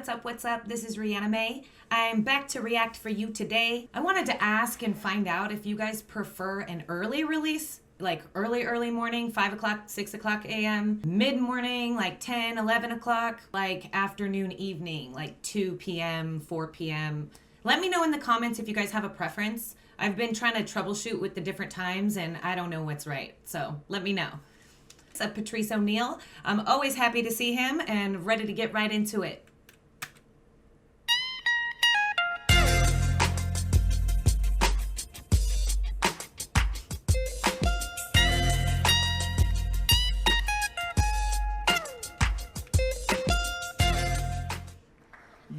what's up, what's up? This is Rihanna May. I'm back to react for you today. I wanted to ask and find out if you guys prefer an early release, like early morning, 5 o'clock, 6 o'clock a.m., mid-morning, like 10, 11 o'clock, like afternoon, evening, like 2 p.m., 4 p.m. Let me know in the comments if you guys have a preference. I've been trying to troubleshoot with the different times and I don't know what's right, so let me know. Patrice O'Neal. I'm always happy to see him and ready to get right into it.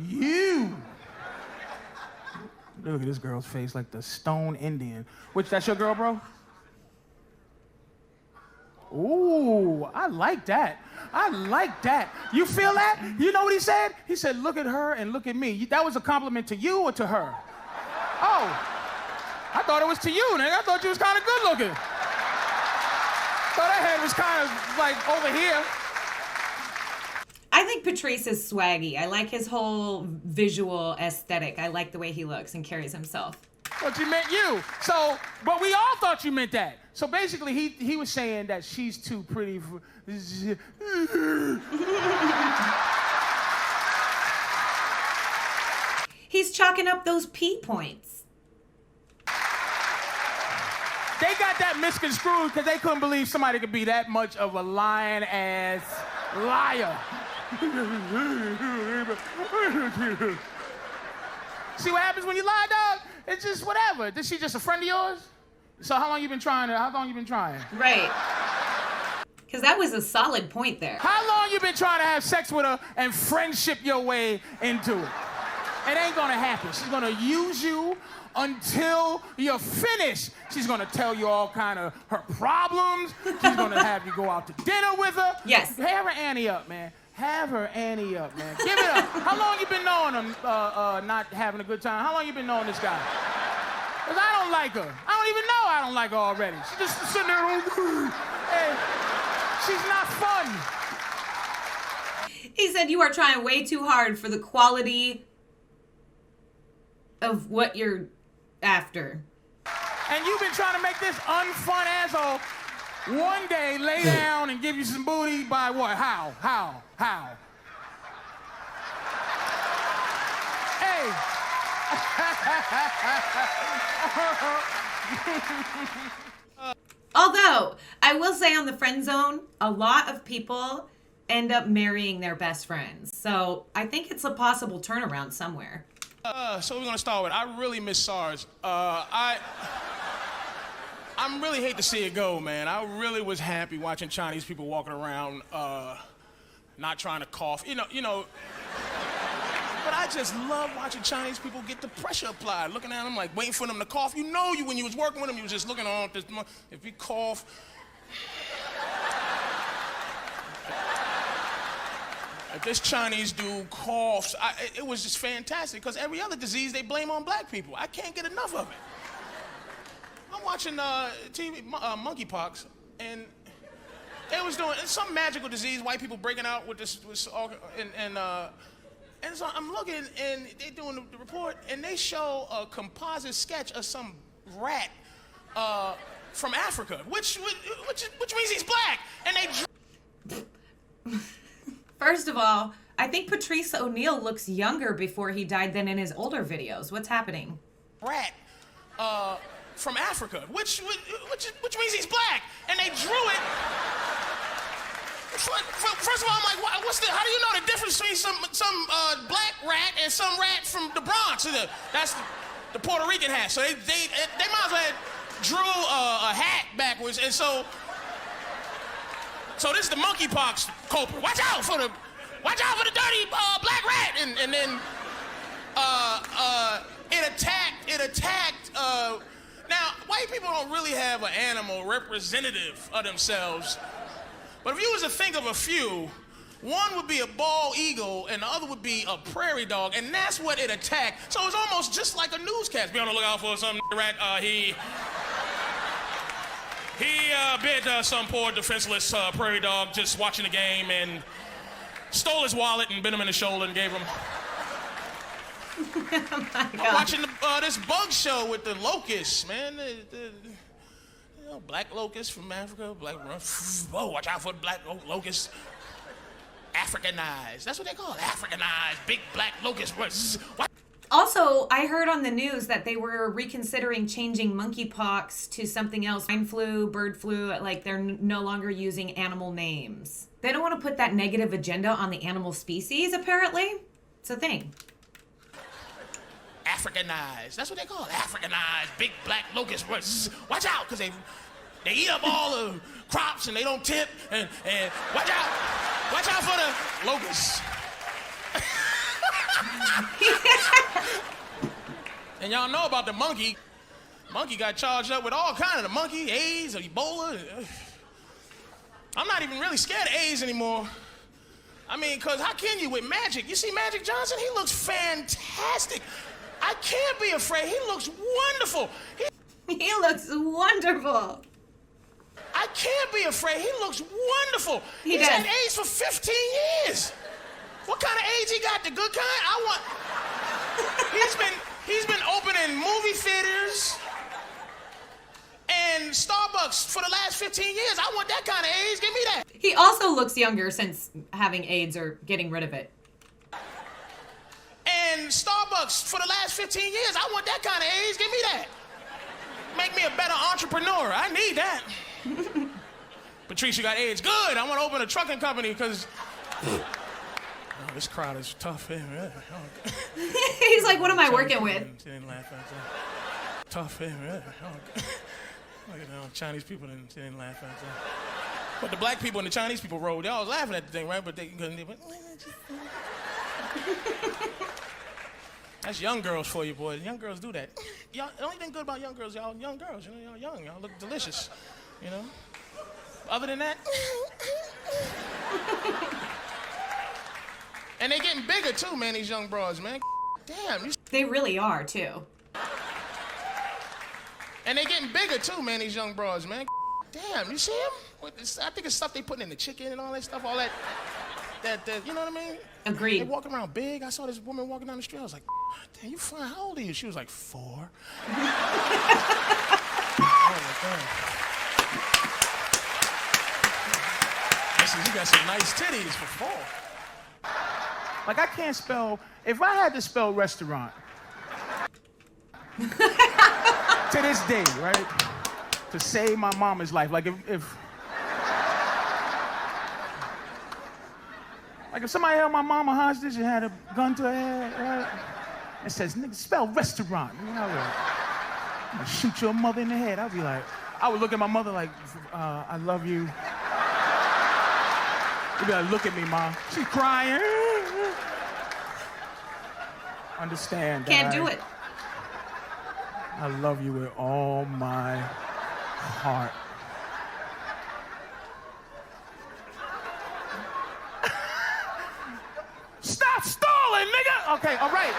You! Look at this girl's face like the stone Indian. Which, that's your girl, bro? Ooh, I like that. I like that. You feel that? You know what he said? He said, look at her and look at me. That was a compliment to you or to her? Oh, I thought it was to you, nigga. I thought you was kind of good looking. Thought that head was kind of like over here. I think Patrice is swaggy. I like his whole visual aesthetic. I like the way he looks and carries himself. But you meant you. So, but we all thought you meant that. So basically, he was saying that she's too pretty for... He's chalking up those P points. They got that misconstrued because they couldn't believe somebody could be that much of a lying-ass liar. See what happens when you lie, dog? It's just whatever. Is she just a friend of yours? So how long you been trying? Right. Because that was a solid point there. How long you been trying to have sex with her and friendship your way into it? It ain't gonna happen. She's gonna use you until you're finished. She's gonna tell you all kind of her problems. She's gonna have you go out to dinner with her. Yes. Have her Annie up, man. Have her Annie up, man. Give it up. How long you been knowing him, not having a good time? How long you been knowing this guy? Because I don't like her. I don't even know I don't like her already. She's just sitting there, hey, she's not fun. He said you are trying way too hard for the quality of what you're after. And you've been trying to make this unfun asshole one day lay down and give you some booty by what? How? Hey. Although, I will say on the friend zone, a lot of people end up marrying their best friends. So I think it's a possible turnaround somewhere. So we're gonna start with, I really miss SARS. I really hate to see it go, man. I really was happy watching Chinese people walking around, not trying to cough. You know. But I just love watching Chinese people get the pressure applied, looking at them like waiting for them to cough. You know, when you was working with them, you was just looking on this. If you cough. If this Chinese dude coughs, it was just fantastic because every other disease they blame on black people. I can't get enough of it. I'm watching TV, monkeypox, and they was doing some magical disease, white people breaking out with this, and so I'm looking, and they doing the report, and they show a composite sketch of some rat from Africa, which means he's black, and they. First of all, I think Patrice O'Neal looks younger before he died than in his older videos. What's happening? Rat from Africa, which means he's black, and they drew it. First of all, I'm like, how do you know the difference between some black rat and some rat from the Bronx? That's the Puerto Rican hat. So they might as well have drew a hat backwards, and so this is the monkeypox culprit. Watch out for the dirty black rat, and then it attacked. Now, white people don't really have an animal representative of themselves. But if you was to think of a few, one would be a bald eagle and the other would be a prairie dog, and that's what it attacked. So it's almost just like a newscast. Be on the lookout for some rat. He bit some poor defenseless prairie dog just watching the game, and Stole his wallet and bit him in the shoulder and gave him. Oh my God. I'm watching this bug show with the locusts, man. You know, black locusts from Africa. Oh, watch out for the black locusts. Africanized. That's what they call it. Africanized. Big black locusts. What? Also, I heard on the news that they were reconsidering changing monkeypox to something else. Swine flu, bird flu, like they're no longer using animal names. They don't want to put that negative agenda on the animal species, apparently. It's a thing. Africanized. That's what they call it. Africanized. Big black locusts. Watch out, because they eat up all the crops and they don't tip. And watch out. Watch out for the locusts. And y'all know about the monkey. Monkey got charged up with all kind of the monkey, AIDS, or Ebola. I'm not even really scared of AIDS anymore. I mean, because how can you with Magic? You see Magic Johnson? He looks fantastic. I can't be afraid. He looks wonderful. He looks wonderful. I can't be afraid. He looks wonderful. He's had AIDS for 15 years. What kind of AIDS he got? The good kind? He's been opening movie theaters and Starbucks for the last 15 years. I want that kind of AIDS. Give me that. He also looks younger since having AIDS or getting rid of it. And Starbucks for the last 15 years. I want that kind of AIDS. Give me that. Make me a better entrepreneur. I need that. Patrice, you got AIDS. Good. I want to open a trucking company because this crowd is tough. He's like, what am I working with? Tough. Look at Chinese people didn't laugh at that. But the black people and the Chinese people rolled. They all was laughing at the thing, right? But they couldn't even. That's young girls for you, boys. Young girls do that. Y'all, the only thing good about young girls, y'all young girls. You know, y'all young. Y'all look delicious. You know. Other than that. And they getting bigger too, man. These young bros, man. Damn. They really are too. And they getting bigger too, man. These young bros, man. Damn. You see them? I think it's stuff they putting in the chicken and all that stuff. All that. You know what I mean? Agreed. They walking around big. I saw this woman walking down the street. I was like, damn, you fine. How old are you? She was like 4. Oh, my God. Listen, you got some nice titties for 4. Like, I can't spell, if I had to spell restaurant, to this day, right, to save my mama's life, like if somebody held my mama hostage and had a gun to her head, right, and says, nigga, spell restaurant, you know, I'm gonna shoot your mother in the head, I'd be like, I would look at my mother like, I love you. She'd be like, look at me, Mom. She's crying. Understand that Can't do it. I love you with all my heart. Stop stalling, nigga! Okay, all right.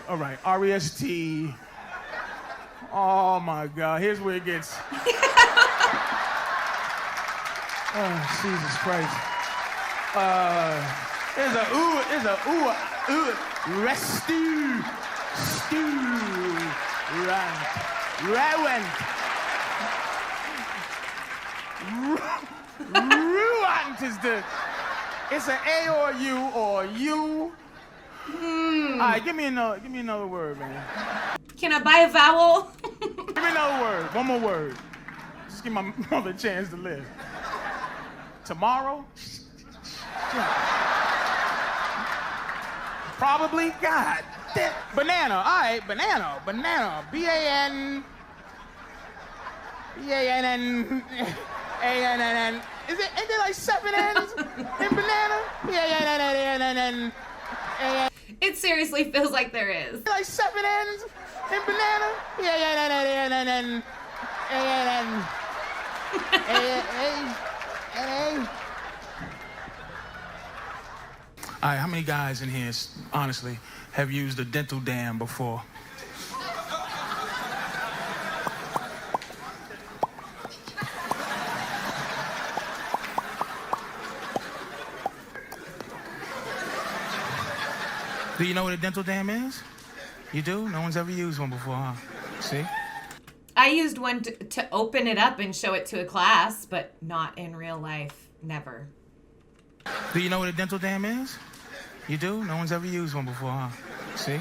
All right. R-E-S-T. Oh my God, here's where it gets. Oh, Jesus Christ. There's a stew, ruant is it's an A or U or U. All right, give me another word, man. Can I buy a vowel? Give me another word, one more word. Just give my mother a chance to live. Tomorrow? Probably. God damn. Banana. All right, banana. B-A-N. A-N-N. Ain't there like 7 N's in banana? B-A-N-N. It seriously feels like there is. Like 7 N's in banana? B-A-N-N. All right, how many guys in here, honestly, have used a dental dam before? Do you know what a dental dam is? You do? No one's ever used one before, huh? See? I used one to open it up and show it to a class, but not in real life. Never. Do you know what a dental dam is? You do? No one's ever used one before, huh? See?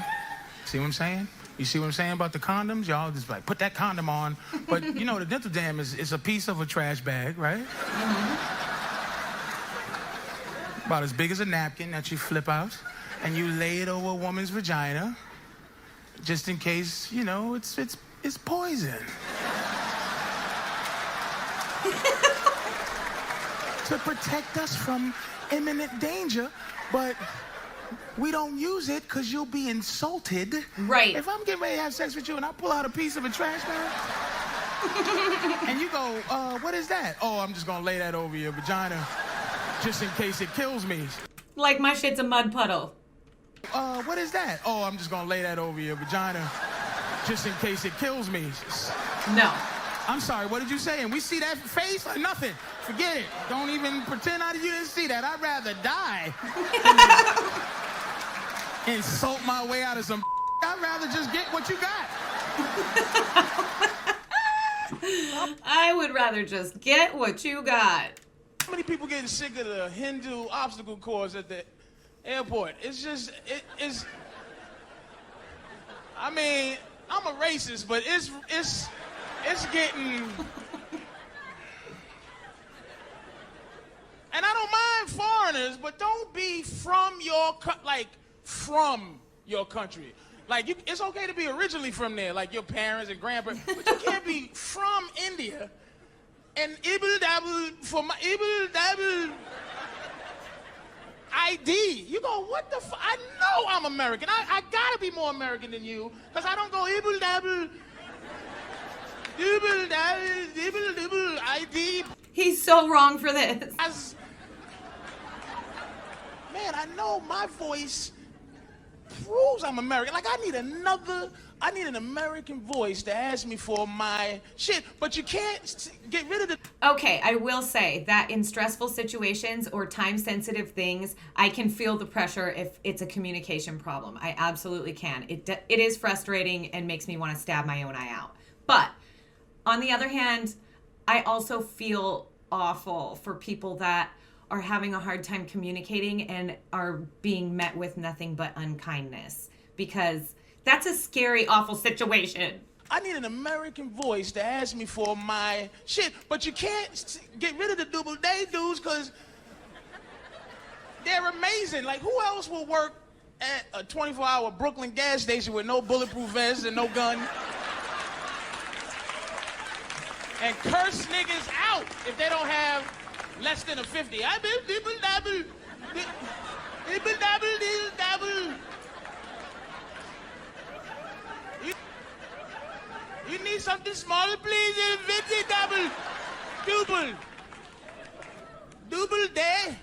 See what I'm saying? You see what I'm saying about the condoms? Y'all just like, put that condom on. But you know, the dental dam is a piece of a trash bag, right? Mm-hmm. About as big as a napkin that you flip out, and you lay it over a woman's vagina, just in case, you know, it's poison. To protect us from imminent danger, but we don't use it because you'll be insulted. Right. If I'm getting ready to have sex with you and I pull out a piece of a trash bag, and you go, what is that? Oh, I'm just gonna lay that over your vagina just in case it kills me. Like my shit's a mud puddle. What is that? Oh, I'm just gonna lay that over your vagina just in case it kills me. No. I'm sorry, what did you say? And we see that face or nothing. Forget it. Don't even pretend you didn't see that. I'd rather die than insult my way out of some I'd rather just get what you got. I would rather just get what you got. How many people getting sick of the Hindu obstacle course at the airport? It's just, it's, I mean, I'm a racist, but it's getting, and I don't mind foreigners, but don't be from your country. Like, it's okay to be originally from there, like your parents and grandparents, but you can't be from India and ibble-dabble for my ibble-dabble ID. You go, what the I know I'm American. I gotta be more American than you, because I don't go ibble-dabble, ibble-dabble ID. He's so wrong for this. Man, I know my voice proves I'm American. Like, I need an American voice to ask me for my shit, but you can't get rid of the... Okay, I will say that in stressful situations or time-sensitive things, I can feel the pressure if it's a communication problem. I absolutely can. It is frustrating and makes me want to stab my own eye out. But on the other hand, I also feel awful for people that are having a hard time communicating and are being met with nothing but unkindness, because that's a scary, awful situation. I need an American voice to ask me for my shit, but you can't get rid of the double day dudes because they're amazing. Like, who else will work at a 24-hour Brooklyn gas station with no bulletproof vests and no gun and curse niggas out if they don't have less than a 50? I been dibble-dabble. Dibble-dabble-dibble-dabble. You need something smaller, please? 50-double. Double day.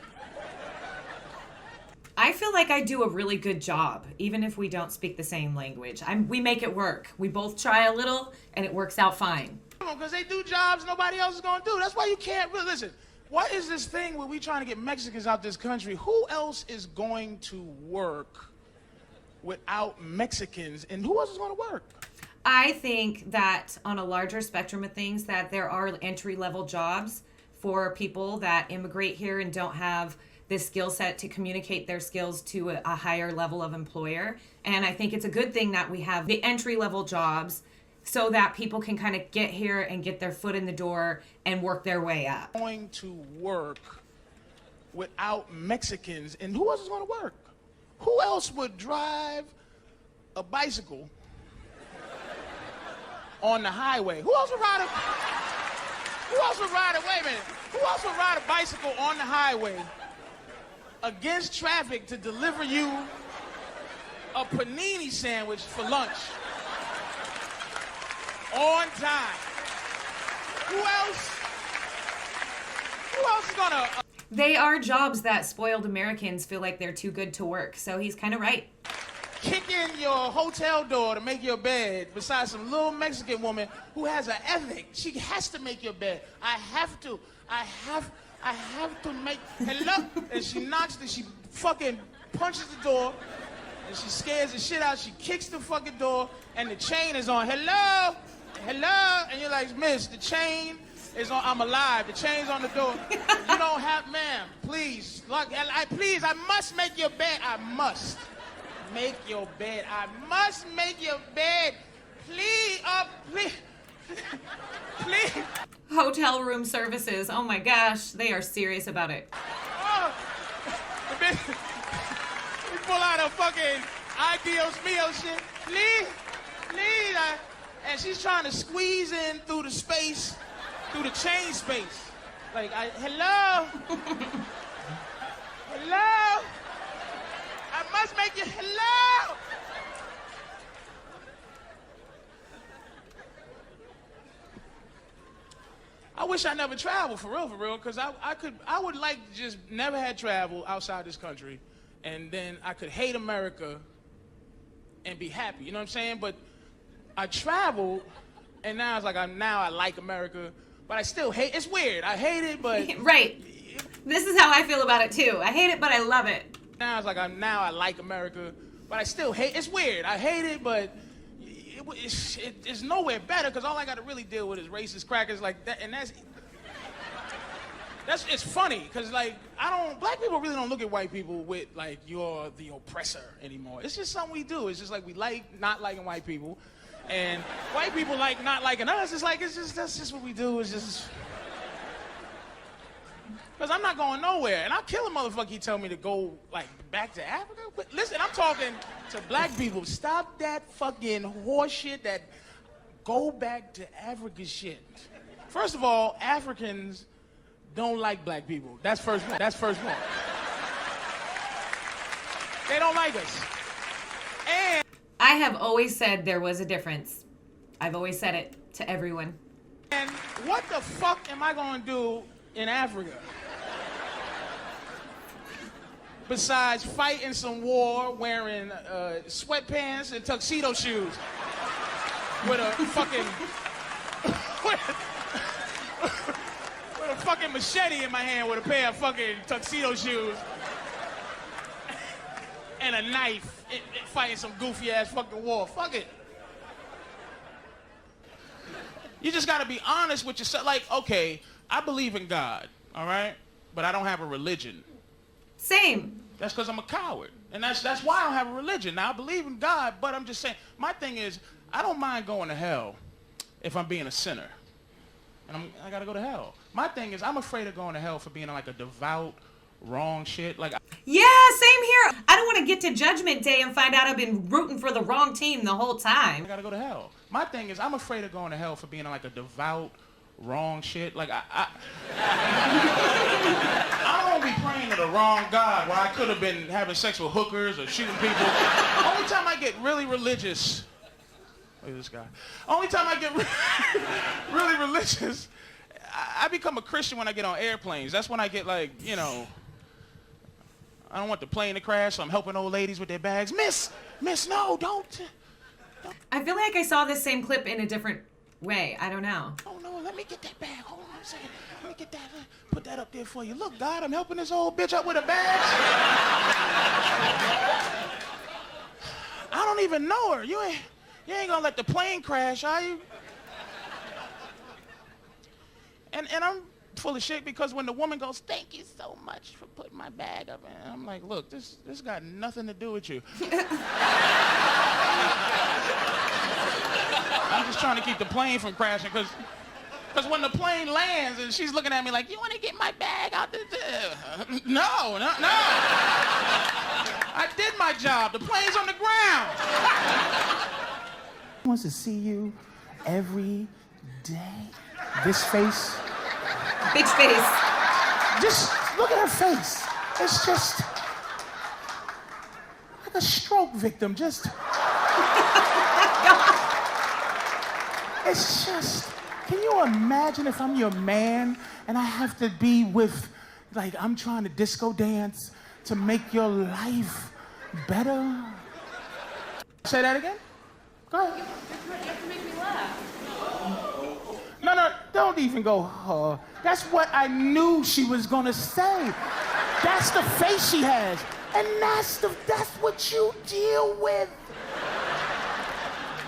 I feel like I do a really good job, even if we don't speak the same language. We make it work. We both try a little, and it works out fine. Because they do jobs nobody else is going to do. That's why you can't really listen. What is this thing where we trying to get Mexicans out this country? Who else is going to work without Mexicans? And who else is going to work? I think that on a larger spectrum of things, that there are entry-level jobs for people that immigrate here and don't have this skill set to communicate their skills to a higher level of employer. And I think it's a good thing that we have the entry-level jobs so that people can kind of get here and get their foot in the door and work their way up. Going to work without Mexicans, and who else is going to work? Who else would drive a bicycle on the highway? Who else would ride a bicycle on the highway against traffic to deliver you a panini sandwich for lunch on time? Who else is gonna... They are jobs that spoiled Americans feel like they're too good to work, so he's kind of right. Kick in your hotel door to make your bed beside some little Mexican woman who has an ethic. She has to make your bed. I have to make... Hello? And she knocks, and she fucking punches the door, And she scares the shit out. She kicks the fucking door, and the chain is on. Hello? Hello? And you're like, miss, the chain is on. I'm alive. The chain's on the door. You don't have, ma'am, please. Look, please, I must make your bed. I must make your bed. I must make your bed. Please, please. Please. Hotel room services. Oh my gosh, they are serious about it. Oh, we pull out a fucking ideal meal shit. Please, please. And she's trying to squeeze in through the space, through the chain space. Like, hello? Hello? I must make you, hello? I wish I never traveled, for real, because I would like to just never had travel outside this country, and then I could hate America and be happy, you know what I'm saying? But I traveled, and now it's like I like America, but I still hate, it's weird, I hate it, but... Right. This is how I feel about it too. I hate it, but I love it. Now it's like I like America, but I still hate, it's weird, I hate it, but... It's nowhere better because all I got to really deal with is racist crackers like that, and it's funny because like black people really don't look at white people with like you're the oppressor anymore. It's just something we do. It's just like we like not liking white people, and white people like not liking us. It's like that's just what we do. It's just because I'm not going nowhere, and I'll kill a motherfucker. He tell me to go like back to Africa. But listen, I'm talking to black people. Stop that fucking horse shit. That go back to Africa shit. First of all, Africans don't like black people. That's first one. They don't like us. And I have always said there was a difference. I've always said it to everyone. And what the fuck am I gonna do in Africa? Besides fighting some war, wearing sweatpants and tuxedo shoes with a fucking with a fucking machete in my hand with a pair of fucking tuxedo shoes and a knife, fighting some goofy ass fucking war. Fuck it. You just gotta be honest with yourself. Like, okay, I believe in God, all right, but I don't have a religion. Same. That's because I'm a coward. And that's why I don't have a religion. Now, I believe in God, but I'm just saying, my thing is, I don't mind going to hell if I'm being a sinner. And I got to go to hell. My thing is, I'm afraid of going to hell for being like a devout, wrong shit. Like, yeah, same here. I don't want to get to Judgment Day and find out I've been rooting for the wrong team the whole time. I got to go to hell. My thing is, I'm afraid of going to hell for being like a devout, wrong shit. Like, I don't want to be praying to the wrong God where I could have been having sex with hookers or shooting people. Only time I get really religious, look at this guy. Only time I get really religious, I become a Christian when I get on airplanes. That's when I get like, you know, I don't want the plane to crash, so I'm helping old ladies with their bags. Miss, no, don't. I feel like I saw this same clip in a different way. I don't know. Oh no, let me get that bag. Hold on a second. Let me get that. Put that up there for you. Look, God, I'm helping this old bitch up with a bag. I don't even know her. You ain't gonna let the plane crash, are you? And I'm full of shit because when the woman goes, "Thank you so much for putting my bag up," and I'm like, "Look, this got nothing to do with you." I'm just trying to keep the plane from crashing because when the plane lands and she's looking at me like, "You want to get my bag out there?" No. I did my job. The plane's on the ground. He wants to see you every day. This face. Bitch face. Just look at her face. It's just like a stroke victim. Just. It's just, can you imagine if I'm your man and I have to be with, like, I'm trying to disco dance to make your life better? Say that again? Go ahead. You have to make me laugh. No, don't even go, That's what I knew she was gonna say. That's the face she has. And that's what you deal with.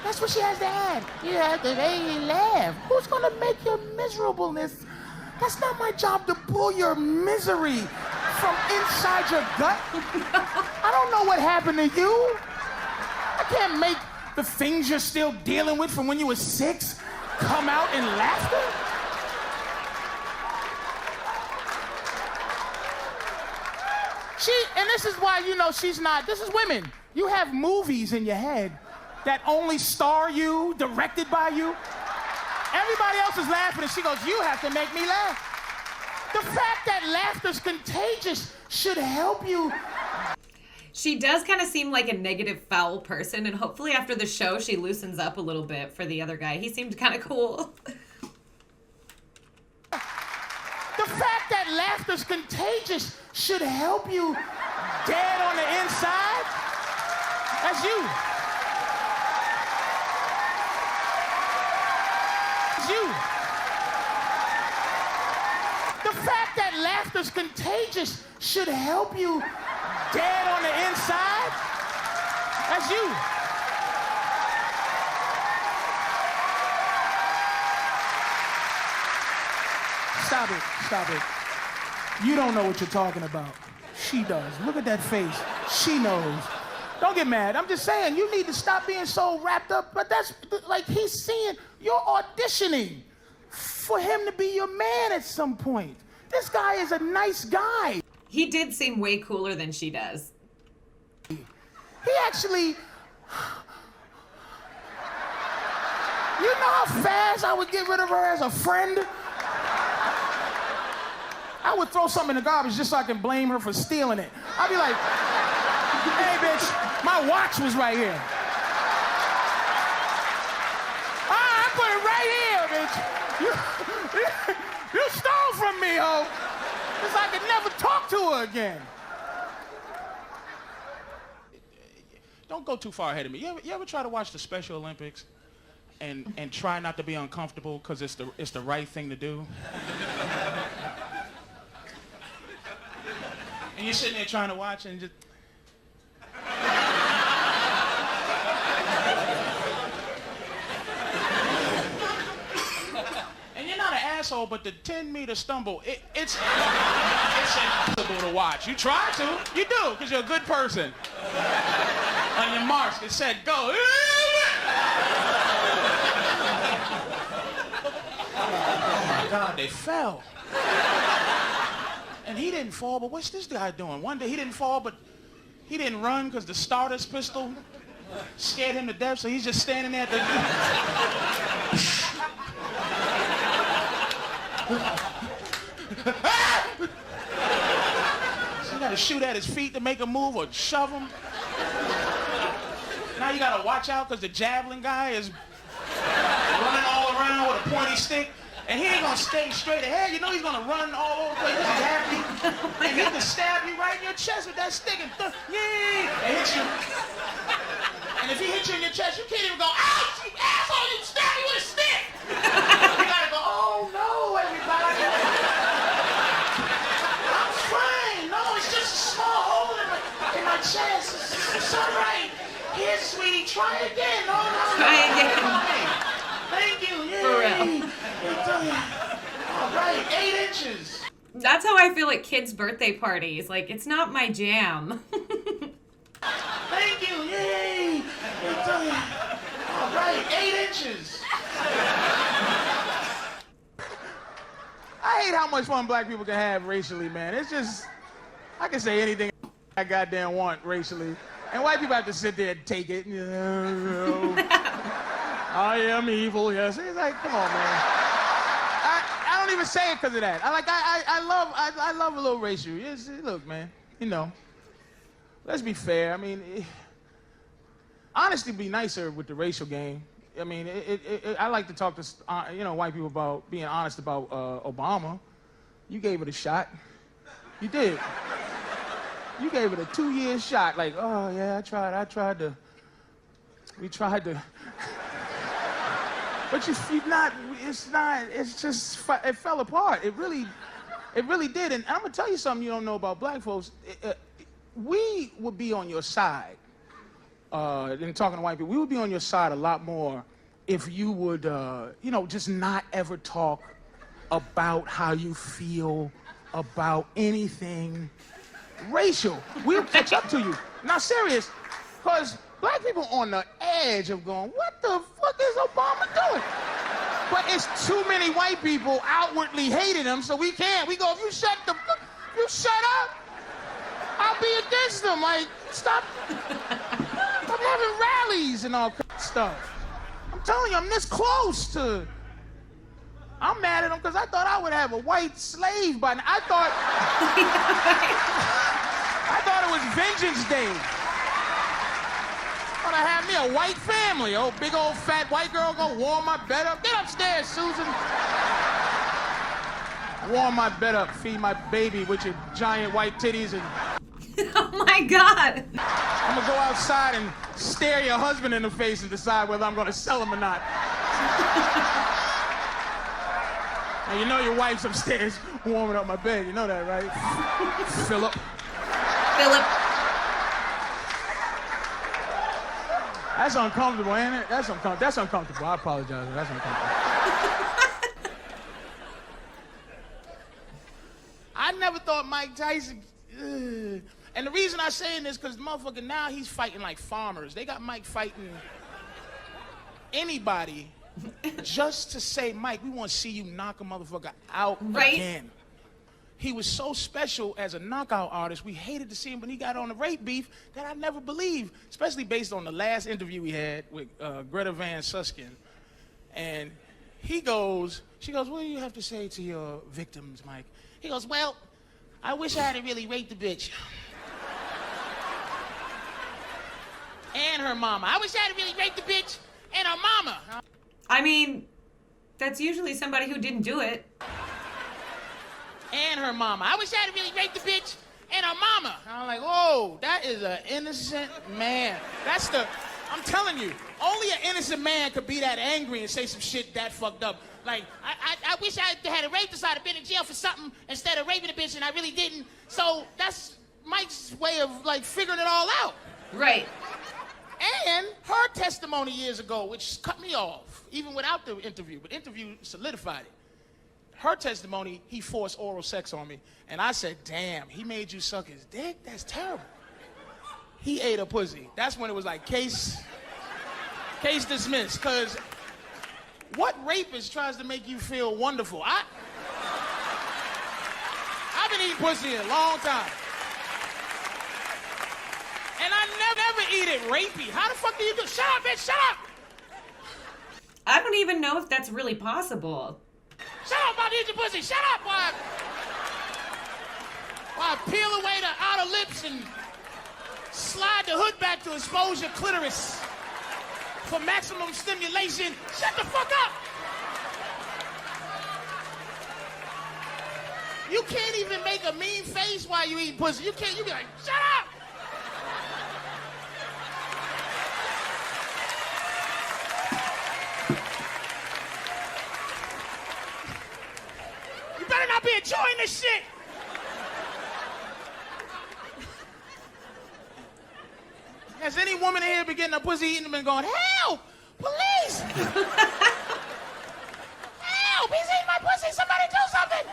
That's what she has to add. You have to make me laugh. Who's gonna make your miserableness? That's not my job to pull your misery from inside your gut. I don't know what happened to you. I can't make the things you're still dealing with from when you were 6 come out in laughter. And this is why, you know, this is women. You have movies in your head that only star you, directed by you. Everybody else is laughing and she goes, you have to make me laugh. The fact that laughter's contagious should help you. She does kind of seem like a negative, foul person, and hopefully after the show she loosens up a little bit for the other guy. He seemed kind of cool. The fact that laughter's contagious should help you dead on the inside. That's you. That's you. The fact that laughter's contagious should help you dead on the inside. That's you. Stop it, stop it. You don't know what you're talking about. She does. Look at that face. She knows. Don't get mad. I'm just saying, you need to stop being so wrapped up. But that's, like, he's seeing, you're auditioning for him to be your man at some point. This guy is a nice guy. He did seem way cooler than she does. He actually... You know how fast I would get rid of her as a friend? I would throw something in the garbage just so I can blame her for stealing it. I'd be like, hey, bitch, my watch was right here. Ah, I put it right here, bitch. You stole from me, ho. It's like I could never talk to her again. Don't go too far ahead of me. You ever try to watch the Special Olympics and try not to be uncomfortable because it's the right thing to do? And you're sitting there trying to watch and just... And you're not an asshole, but the 10-meter stumble, it's impossible to watch. You try to. You do, because you're a good person. On your marks, it said, go. Oh, my God, they fell. And he didn't fall, but what's this guy doing? One day he didn't fall, but he didn't run because the starter's pistol scared him to death, so he's just standing there at the... So you gotta shoot at his feet to make him move or shove him. Now you gotta watch out because the javelin guy is running all around with a pointy stick. And he ain't gonna stay straight ahead. You know he's gonna run all over the place. He's happy. And he can stab you right in your chest with that stick and hit you. And if he hits you in your chest, you can't even go, ouch, you asshole, you stabbed me with a stick. You gotta go, oh no, everybody. I'm fine. No, it's just a small hole in my chest. It's all right. Here, sweetie, try again. No. Try again. Thank you. Yay. For real. All right, 8 inches. That's how I feel at kids' birthday parties. Like, it's not my jam. Thank you, yay. All right, 8 inches. I hate how much fun black people can have racially, man. It's just, I can say anything I goddamn want racially. And white people have to sit there and take it. I am evil, yes. It's like, come on, man. I don't even say it because of that. I love a little racial. Yes, look, man, you know, let's be fair. I mean, honesty be nicer with the racial game. I mean, I like to talk to, white people about being honest about Obama. You gave it a shot. You did. You gave it a 2-year shot. Like, oh, yeah, I tried to. We tried to. But it's just, it fell apart. It really did. And I'm gonna tell you something you don't know about black folks. we would be on your side, in talking to white people, we would be on your side a lot more if you would, just not ever talk about how you feel about anything racial. We'll catch up to you. Not serious, because black people on the edge of going, what the fuck is Obama doing? But it's too many white people outwardly hating him, so we can't. We go, if you shut up, I'll be against them. Like, stop. I'm having rallies and all stuff. I'm telling you, I'm this close to. I'm mad at him because I thought I would have a white slave by now. I thought it was Vengeance Day. I thought I had me a white family. Oh, big old fat white girl gonna warm my bed up. Get upstairs, Susan. Warm my bed up, feed my baby with your giant white titties and... Oh my God. I'm gonna go outside and stare your husband in the face and decide whether I'm gonna sell him or not. And you know your wife's upstairs warming up my bed. You know that, right? Philip. That's uncomfortable, ain't it? That's uncomfortable. I apologize. That's uncomfortable. I never thought Mike Tyson... And the reason I saying this because the motherfucker now he's fighting like farmers. They got Mike fighting anybody just to say, Mike, we want to see you knock a motherfucker out again. He was so special as a knockout artist. We hated to see him when he got on the rape beef that I never believed, especially based on the last interview we had with Greta Van Suskin. And she goes, what do you have to say to your victims, Mike? He goes, well, I wish I hadn't really raped the bitch. And her mama. I wish I hadn't really raped the bitch and her mama. I mean, that's usually somebody who didn't do it. And her mama. I wish I hadn't really raped the bitch and her mama. I'm like, whoa, that is an innocent man. I'm telling you, only an innocent man could be that angry and say some shit that fucked up. Like, I wish I had raped her, so I'd have been in jail for something instead of raping a bitch, and I really didn't. So that's Mike's way of, like, figuring it all out. Right. And her testimony years ago, which cut me off, even without the interview, but interview solidified it. Her testimony, he forced oral sex on me. And I said, damn, he made you suck his dick? That's terrible. He ate a pussy. That's when it was like, case dismissed. Because what rapist tries to make you feel wonderful? I've been eating pussy a long time. And I never eat it rapey. How the fuck do you do? Shut up, bitch, shut up! I don't even know if that's really possible. Shut up, about to eat your pussy, shut up! While I peel away the outer lips and slide the hood back to expose your clitoris for maximum stimulation. Shut the fuck up! You can't even make a mean face while you eat pussy. You be like, shut up! You better not be enjoying this shit! Has any woman in here been getting a pussy eaten and been going, help! Police! Help! He's eating my pussy! Somebody do something!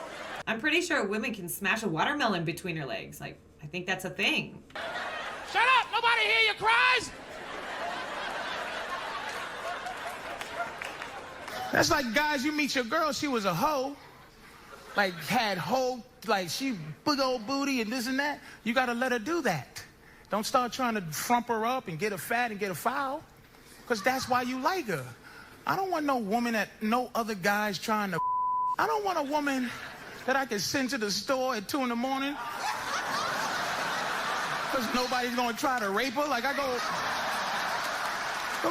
I'm pretty sure women can smash a watermelon between her legs. Like, I think that's a thing. Shut up! Nobody hear your cries! That's like, guys, you meet your girl, she was a hoe. Like, had hoe, like, she big old booty and this and that. You gotta let her do that. Don't start trying to frump her up and get her fat and get her foul. Because that's why you like her. I don't want no woman that no other guy's trying to I don't want a woman that I can send to the store at 2 in the morning. Because nobody's going to try to rape her. Like, I go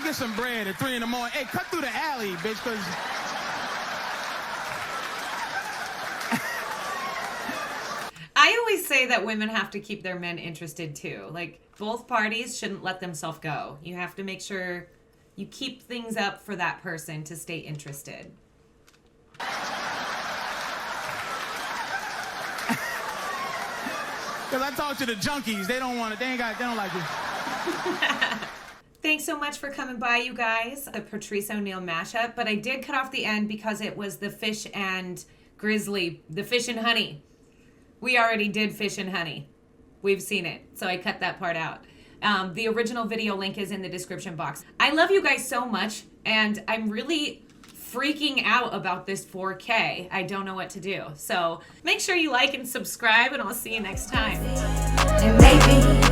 get some bread at 3 in the morning. Hey, cut through the alley, bitch, because... I always say that women have to keep their men interested too. Like, both parties shouldn't let themselves go. You have to make sure you keep things up for that person to stay interested. Because I talk to the junkies. They don't want it. They don't like it. Thanks so much for coming by, you guys. The Patrice O'Neal mashup, but I did cut off the end because it was the fish and grizzly, the fish and honey. We already did fish and honey. We've seen it, so I cut that part out. The original video link is in the description box. I love you guys so much, and I'm really freaking out about this 4K. I don't know what to do. So make sure you like and subscribe, and I'll see you next time. And maybe